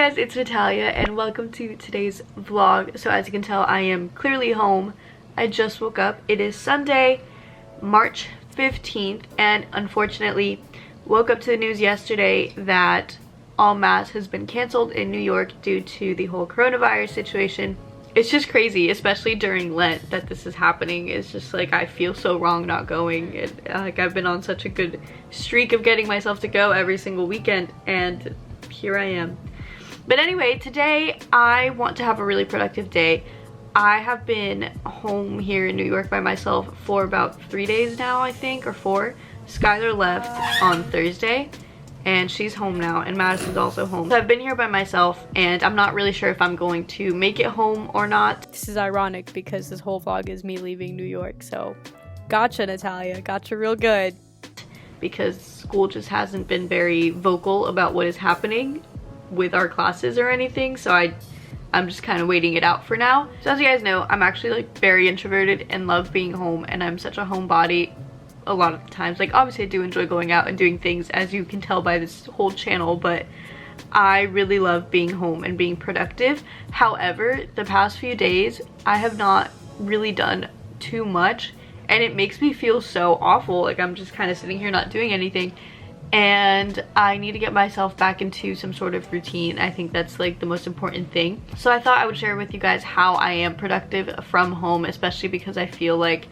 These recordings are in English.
guys, it's Natalia and welcome to today's vlog. So as you can tell, I am clearly home. I just woke up. It is Sunday, March 15th, and unfortunately woke up to the news yesterday that all mass has been canceled in New York due to the whole coronavirus situation. It's just crazy, especially during Lent, that this is happening. It's just like I feel so wrong not going. Like I've been on such a good streak of getting myself to go every single weekend, and here I am. But anyway, today I want to have a really productive day. I have been home here in New York by myself for about 3 days now, I think, or 4. Skylar left on Thursday and she's home now, and Madison's also home. So I've been here by myself and I'm not really sure if I'm going to make it home or not. This is ironic because this whole vlog is me leaving New York, so gotcha, Natalia, gotcha real good. Because school just hasn't been very vocal about what is happening with our classes or anything, so I'm just kind of waiting it out for now. So as you guys know, I'm actually like very introverted and love being home, and I'm such a homebody a lot of the times. Like obviously I do enjoy going out and doing things, as you can tell by this whole channel, but I really love being home and being productive. However, the past few days I have not really done too much, and it makes me feel so awful. Like I'm just kind of sitting here not doing anything, and I need to get myself back into some sort of routine. I think that's like the most important thing. So I thought I would share with you guys how I am productive from home, especially because I feel like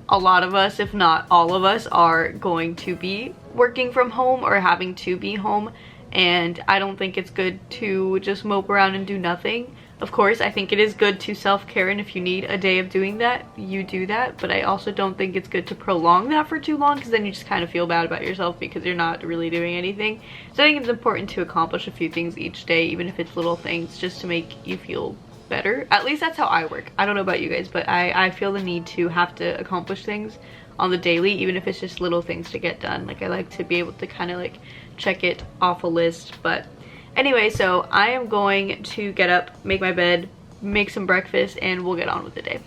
a lot of us, if not all of us, are going to be working from home or having to be home, and I don't think it's good to just mope around and do nothing. Of course, I think it is good to self-care, and if you need a day of doing that, you do that, but I also don't think it's good to prolong that for too long, because then you just kind of feel bad about yourself because you're not really doing anything. So I think it's important to accomplish a few things each day, even if it's little things, just to make you feel better. At least that's how I work. I don't know about you guys, but I feel the need to have to accomplish things on the daily, even if it's just little things to get done. Like I like to be able to kind of like check it off a list. But anyway, so I am going to get up, make my bed, make some breakfast, and we'll get on with the day.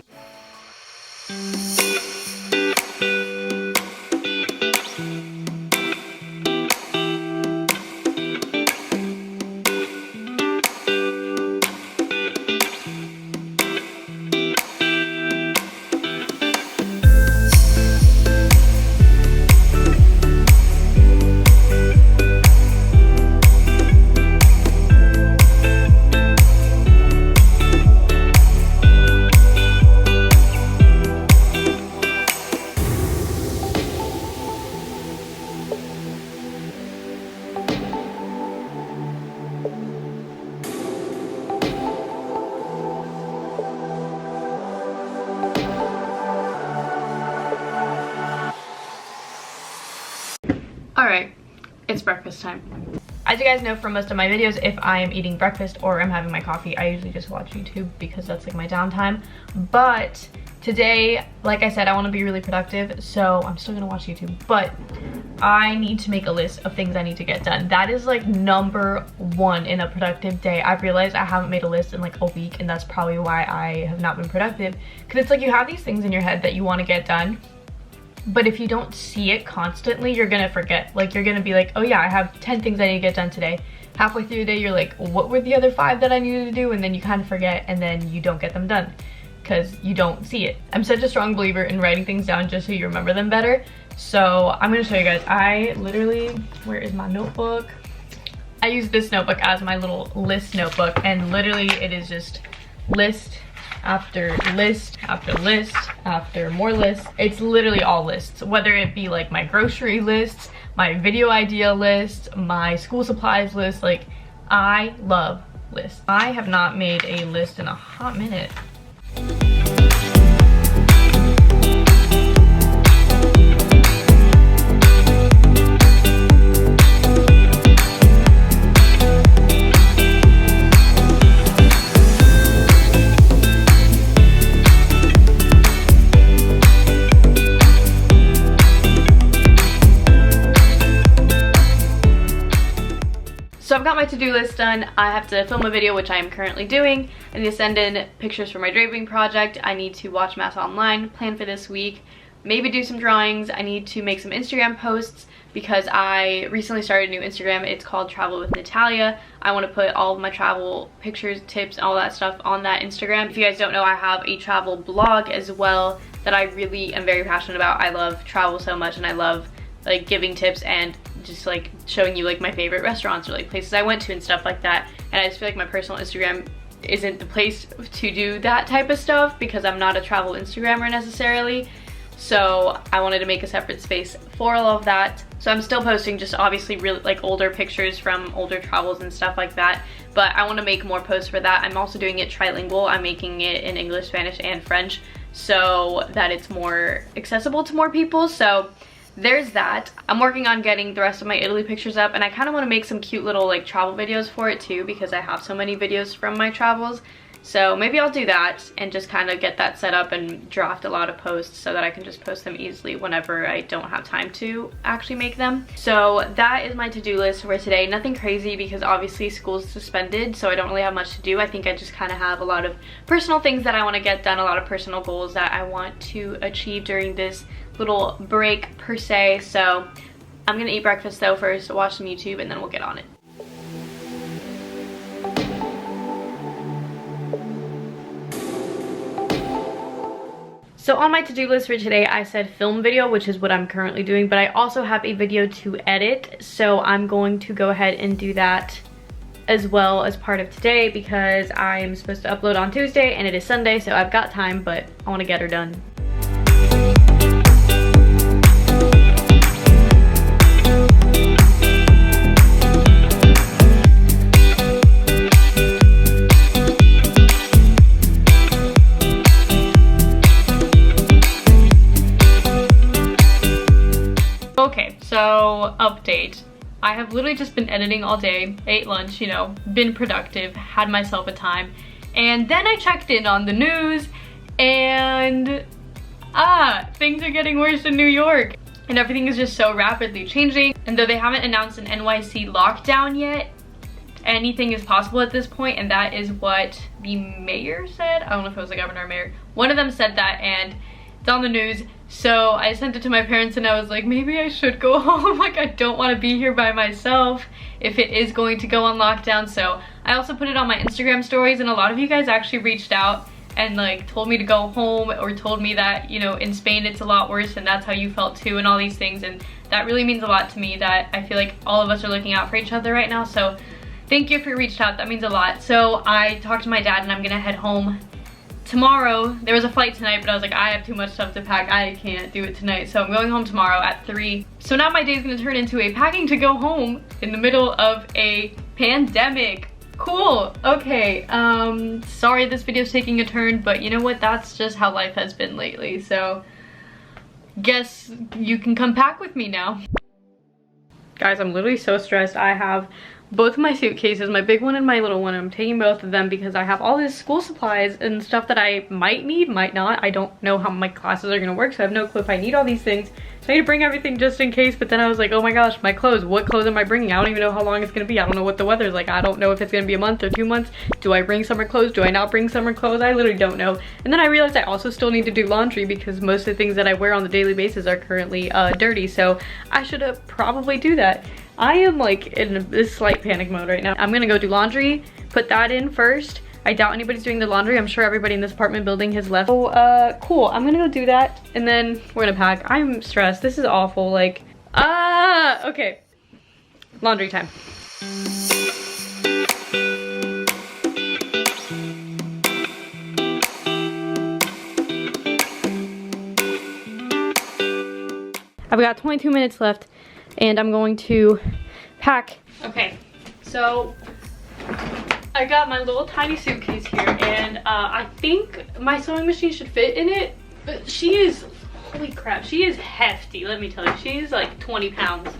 Alright, it's breakfast time. As you guys know from most of my videos, if I am eating breakfast or I'm having my coffee, I usually just watch YouTube because that's like my downtime. But today, like I said, I want to be really productive, so I'm still gonna watch YouTube, but I need to make a list of things I need to get done. That is like #1 in a productive day. I've realized I haven't made a list in like a week, and that's probably why I have not been productive, because it's like you have these things in your head that you want to get done, but if you don't see it constantly, you're gonna forget. Like you're gonna be like, oh yeah, I have 10 things I need to get done today. Halfway through the day, you're like, what were the other 5 that I needed to do? And then you kind of forget, and then you don't get them done because you don't see it. I'm such a strong believer in writing things down just so you remember them better. So I'm gonna show you guys. I literally, where is my notebook? I use this notebook as my little list notebook, and literally it is just list after list after list after more lists. It's literally all lists, whether it be like my grocery lists, my video idea list, my school supplies list. Like I love lists. I have not made a list in a hot minute. So I've got my to-do list done. I have to film a video, which I am currently doing. I need to send in pictures for my draping project. I need to watch Mass online, plan for this week, maybe do some drawings. I need to make some Instagram posts because I recently started a new Instagram. It's called Travel with Natalia. I want to put all of my travel pictures, tips, all that stuff on that Instagram. If you guys don't know, I have a travel blog as well that I really am very passionate about. I love travel so much, and I love like giving tips and just like showing you like my favorite restaurants or like places I went to and stuff like that. And I just feel like my personal Instagram isn't the place to do that type of stuff because I'm not a travel Instagrammer necessarily. So I wanted to make a separate space for all of that. So I'm still posting just obviously really like older pictures from older travels and stuff like that, but I want to make more posts for that. I'm also doing it trilingual. I'm making it in English, Spanish, and French so that it's more accessible to more people. So there's that. I'm working on getting the rest of my Italy pictures up, and I kind of want to make some cute little like travel videos for it too because I have so many videos from my travels. So maybe I'll do that and just kind of get that set up and draft a lot of posts so that I can just post them easily whenever I don't have time to actually make them. So that is my to-do list for today. Nothing crazy because obviously school's suspended, so I don't really have much to do. I think I just kind of have a lot of personal things that I want to get done, a lot of personal goals that I want to achieve during this little break per se. So I'm gonna eat breakfast though first, watch some YouTube, and then we'll get on it. So on my to-do list for today, I said film video, which is what I'm currently doing, but I also have a video to edit. So I'm going to go ahead and do that as well as part of today because I'm supposed to upload on Tuesday and it is Sunday, so I've got time, but I want to get her done. Okay, so update. I have literally just been editing all day, ate lunch, you know, been productive, had myself a time, and then I checked in on the news and things are getting worse in New York and everything is just so rapidly changing. And though they haven't announced an NYC lockdown yet, anything is possible at this point, and that is what the mayor said. I don't know if it was the governor or mayor. One of them said that, and it's on the news. So I sent it to my parents and I was like, maybe I should go home. Like, I don't want to be here by myself if it is going to go on lockdown. So I also put it on my Instagram stories, and a lot of you guys actually reached out and like told me to go home, or told me that, you know, in Spain it's a lot worse and that's how you felt too, and all these things. And that really means a lot to me, that I feel like all of us are looking out for each other right now. So thank you if you reached out, that means a lot. So I talked to my dad and I'm gonna head home tomorrow. There was a flight tonight, but I was like, I have too much stuff to pack, I can't do it tonight. So I'm going home tomorrow at 3. So now my day is gonna turn into a packing to go home in the middle of a pandemic. Cool. Okay, sorry this video's taking a turn, but you know what, that's just how life has been lately. So guess you can come pack with me now. Guys, I'm literally so stressed. I have both of my suitcases, my big one and my little one. I'm taking both of them because I have all this school supplies and stuff that I might need, might not. I don't know how my classes are gonna work, so I have no clue if I need all these things. So I need to bring everything just in case, but then I was like, oh my gosh, my clothes, what clothes am I bringing? I don't even know how long it's gonna be. I don't know what the weather's like. I don't know if it's gonna be a month or 2 months. Do I bring summer clothes? Do I not bring summer clothes? I literally don't know. And then I realized I also still need to do laundry because most of the things that I wear on the daily basis are currently dirty, so I should probably do that. I am like in this slight panic mode right now. I'm gonna go do laundry, put that in first. I doubt anybody's doing the laundry. I'm sure everybody in this apartment building has left. So, cool. I'm gonna go do that and then we're gonna pack. I'm stressed. This is awful. Like, okay. Laundry time. I've got 22 minutes left and I'm going to pack. Okay, so I got my little tiny suitcase here, and I think my sewing machine should fit in it, but she is, holy crap, she is hefty, let me tell you. She's like 20 pounds.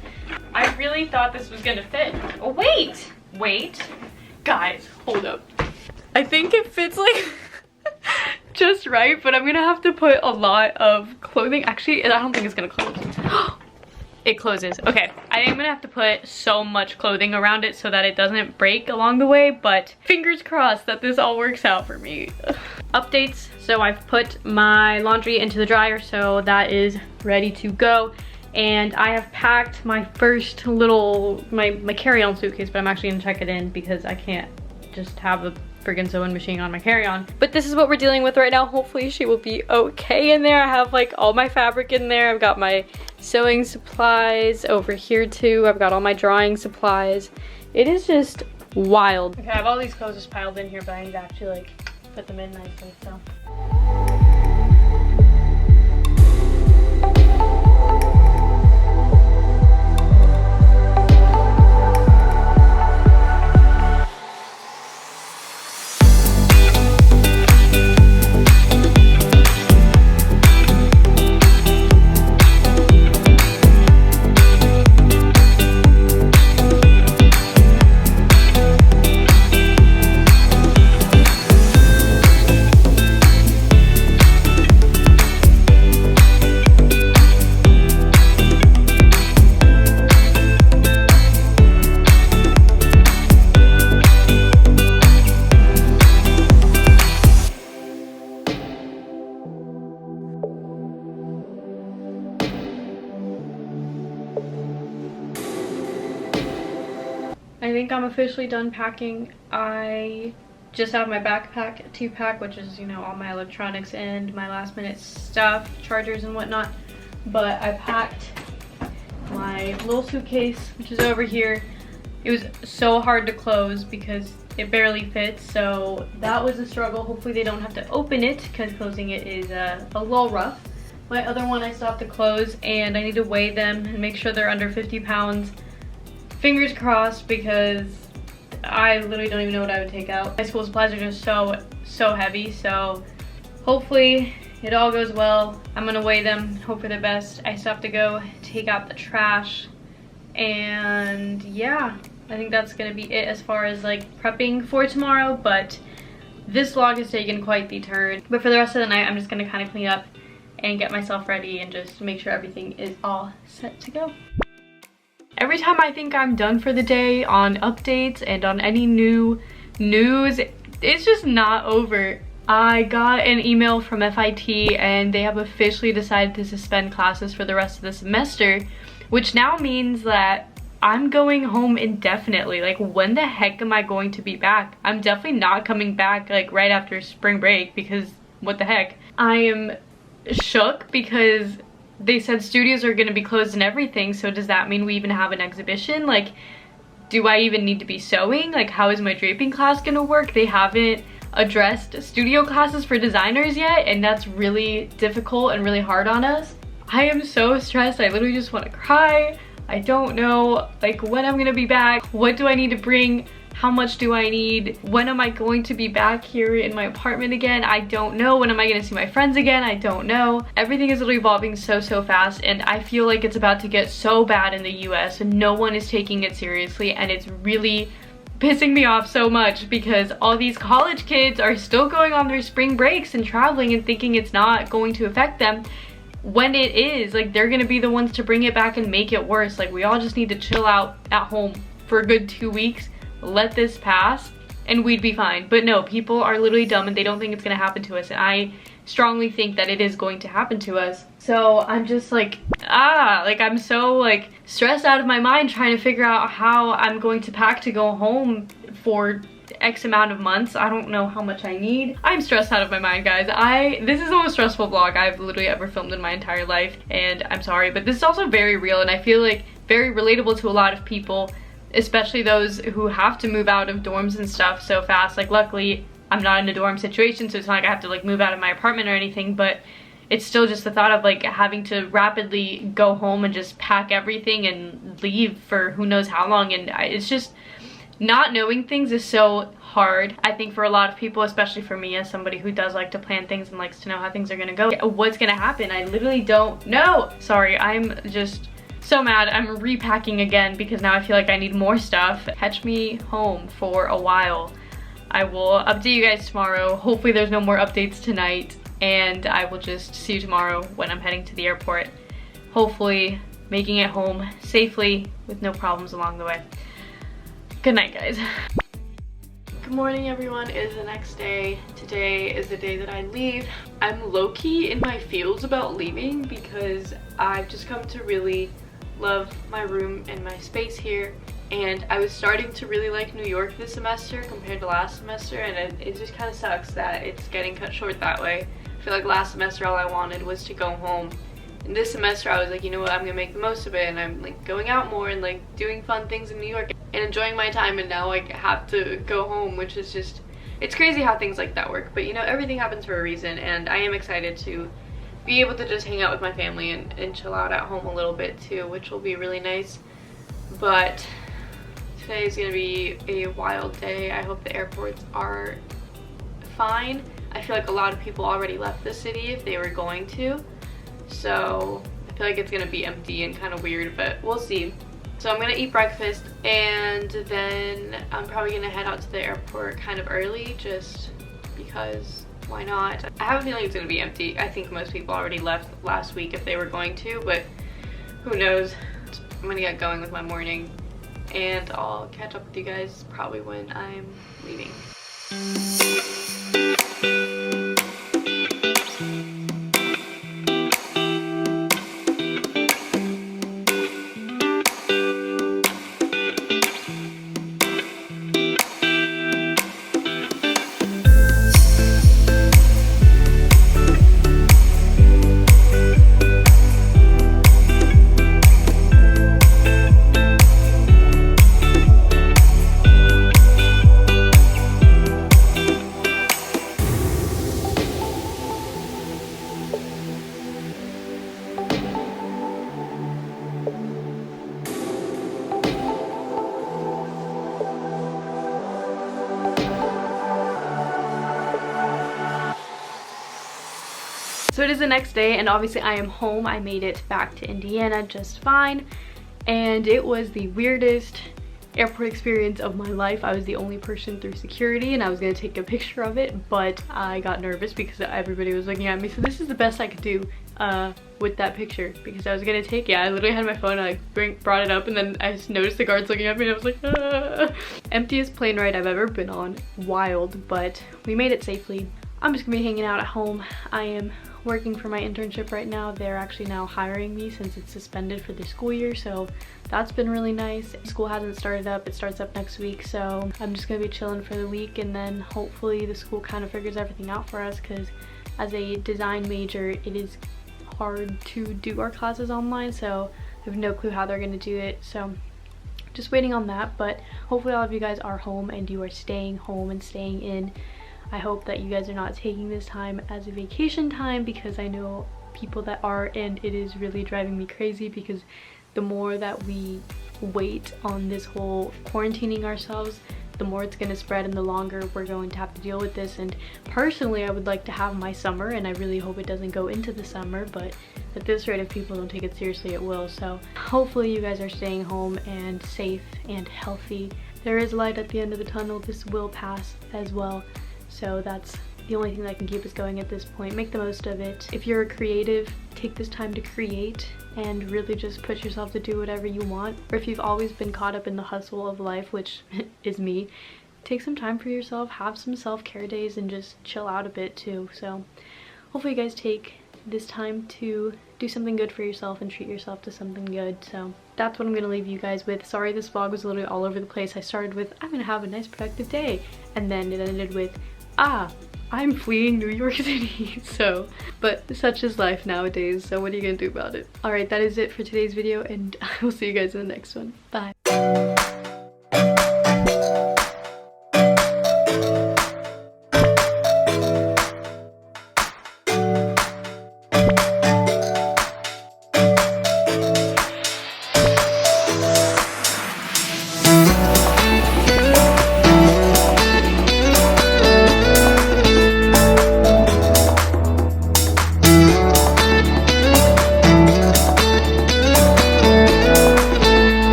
I really thought this was gonna fit. Oh, wait, guys, hold up. I think it fits like just right, but I'm gonna have to put a lot of clothing. Actually, I don't think it's gonna close. It closes. Okay, I am gonna have to put so much clothing around it so that it doesn't break along the way, but fingers crossed that this all works out for me. updates. So I've put my laundry into the dryer, so that is ready to go. And I have packed my first little, my carry-on suitcase, but I'm actually gonna check it in because I can't just have a friggin' sewing machine on my carry-on. But this is what we're dealing with right now. Hopefully she will be okay in there. I have like all my fabric in there. I've got my sewing supplies over here too. I've got all my drawing supplies. It is just wild. Okay, I have all these clothes just piled in here, but I need to actually like put them in nicely, so. I think I'm officially done packing. I just have my backpack to pack, which is, you know, all my electronics and my last minute stuff, chargers and whatnot. But I packed my little suitcase, which is over here. It was so hard to close because it barely fits, so that was a struggle. Hopefully they don't have to open it because closing it is a little rough. My other one I still have to close, and I need to weigh them and make sure they're under 50 pounds. Fingers crossed, because I literally don't even know what I would take out. My school supplies are just so heavy, so hopefully it all goes well. I'm gonna weigh them, hope for the best. I still have to go take out the trash, and yeah, I think that's gonna be it as far as like prepping for tomorrow. But this vlog has taken quite the turn. But for the rest of the night, I'm just gonna kind of clean up and get myself ready and just make sure everything is all set to go. Every time I think I'm done for the day on updates and on any new news, it's just not over. I got an email from FIT and they have officially decided to suspend classes for the rest of the semester, which now means that I'm going home indefinitely. Like, when the heck am I going to be back? I'm definitely not coming back like right after spring break, because what the heck? I am shook because they said studios are going to be closed and everything, so does that mean we even have an exhibition? Like, do I even need to be sewing? Like, how is my draping class going to work? They haven't addressed studio classes for designers yet, and that's really difficult and really hard on us. I am so stressed. I literally just want to cry. I don't know like when I'm going to be back. What do I need to bring? How much do I need? When am I going to be back here in my apartment again? I don't know. When am I going to see my friends again? I don't know. Everything is literally evolving so fast, and I feel like it's about to get so bad in the US and no one is taking it seriously, and it's really pissing me off so much because all these college kids are still going on their spring breaks and traveling and thinking it's not going to affect them, when it is. Like, they're gonna be the ones to bring it back and make it worse. Like, we all just need to chill out at home for a good 2 weeks, let this pass, and we'd be fine. But no, people are literally dumb and they don't think it's gonna happen to us, and I strongly think that it is going to happen to us. So I'm just like, I'm so like stressed out of my mind trying to figure out how I'm going to pack to go home for X amount of months. I don't know how much I need. I'm stressed out of my mind, guys. This is the most stressful vlog I've literally ever filmed in my entire life, and I'm sorry, but this is also very real, and I feel like very relatable to a lot of people, especially those who have to move out of dorms and stuff so fast. Like, luckily I'm not in a dorm situation, so it's not like I have to like move out of my apartment or anything, but it's still just the thought of like having to rapidly go home and just pack everything and leave for who knows how long. And it's just, not knowing things is so hard, I think, for a lot of people, especially for me as somebody who does like to plan things and likes to know how things are gonna go. What's gonna happen? I literally don't know. Sorry, I'm just so mad. I'm repacking again because now I feel like I need more stuff. Catch me home for a while. I will update you guys tomorrow. Hopefully there's no more updates tonight, and I will just see you tomorrow when I'm heading to the airport. Hopefully making it home safely with no problems along the way. Good night, guys. Good morning everyone, it is the next day. Today is the day that I leave. I'm low-key in my feels about leaving because I've just come to really love my room and my space here. And I was starting to really like New York this semester compared to last semester, and it just kind of sucks that it's getting cut short that way. I feel like last semester all I wanted was to go home. And this semester I was like, you know what, I'm gonna make the most of it, and I'm like going out more and like doing fun things in New York and enjoying my time, and now like I have to go home, which is just, it's crazy how things like that work. But you know, everything happens for a reason, and I am excited to be able to just hang out with my family and chill out at home a little bit too, which will be really nice. But today is gonna be a wild day. I hope the airports are fine. I feel like a lot of people already left the city if they were going to. So I feel like it's gonna be empty and kind of weird, but we'll see. So I'm gonna eat breakfast and then I'm probably gonna head out to the airport kind of early just because why not? I have a feeling it's gonna be empty. I think most people already left last week if they were going to, but who knows? I'm gonna get going with my morning and I'll catch up with you guys probably when I'm leaving. So it is the next day and obviously I am home. I made it back to Indiana just fine, and it was the weirdest airport experience of my life. I was the only person through security and I was gonna take a picture of it, but I got nervous because everybody was looking at me, so this is the best I could do with that picture because I was gonna take it. I literally had my phone, I like brought it up, and then I just noticed the guards looking at me and I was like, ah. Emptiest plane ride I've ever been on. Wild, but we made it safely. I'm just gonna be hanging out at home. I am working for my internship right now. They're actually now hiring me since it's suspended for the school year, so that's been really nice. School hasn't started up, it starts up next week, so I'm just gonna be chilling for the week, and then hopefully the school kind of figures everything out for us, because as a design major it is hard to do our classes online, so I have no clue how they're gonna do it, so just waiting on that. But hopefully all of you guys are home and you are staying home and staying in. I hope that you guys are not taking this time as a vacation time, because I know people that are, and it is really driving me crazy because the more that we wait on this whole quarantining ourselves, the more it's going to spread and the longer we're going to have to deal with this. And personally I would like to have my summer, and I really hope it doesn't go into the summer, but at this rate if people don't take it seriously it will. So hopefully you guys are staying home and safe and healthy. There is light at the end of the tunnel. This will pass as well. So that's the only thing that can keep us going at this point. Make the most of it. If you're a creative, take this time to create and really just push yourself to do whatever you want. Or if you've always been caught up in the hustle of life, which is me, take some time for yourself, have some self-care days, and just chill out a bit too. So hopefully you guys take this time to do something good for yourself and treat yourself to something good. So that's what I'm gonna leave you guys with. Sorry this vlog was literally all over the place. I started with, I'm gonna have a nice productive day, and then it ended with, I'm fleeing New York City. So, but such is life nowadays, so what are you gonna do about it? Alright, that is it for today's video, and I will see you guys in the next one. Bye.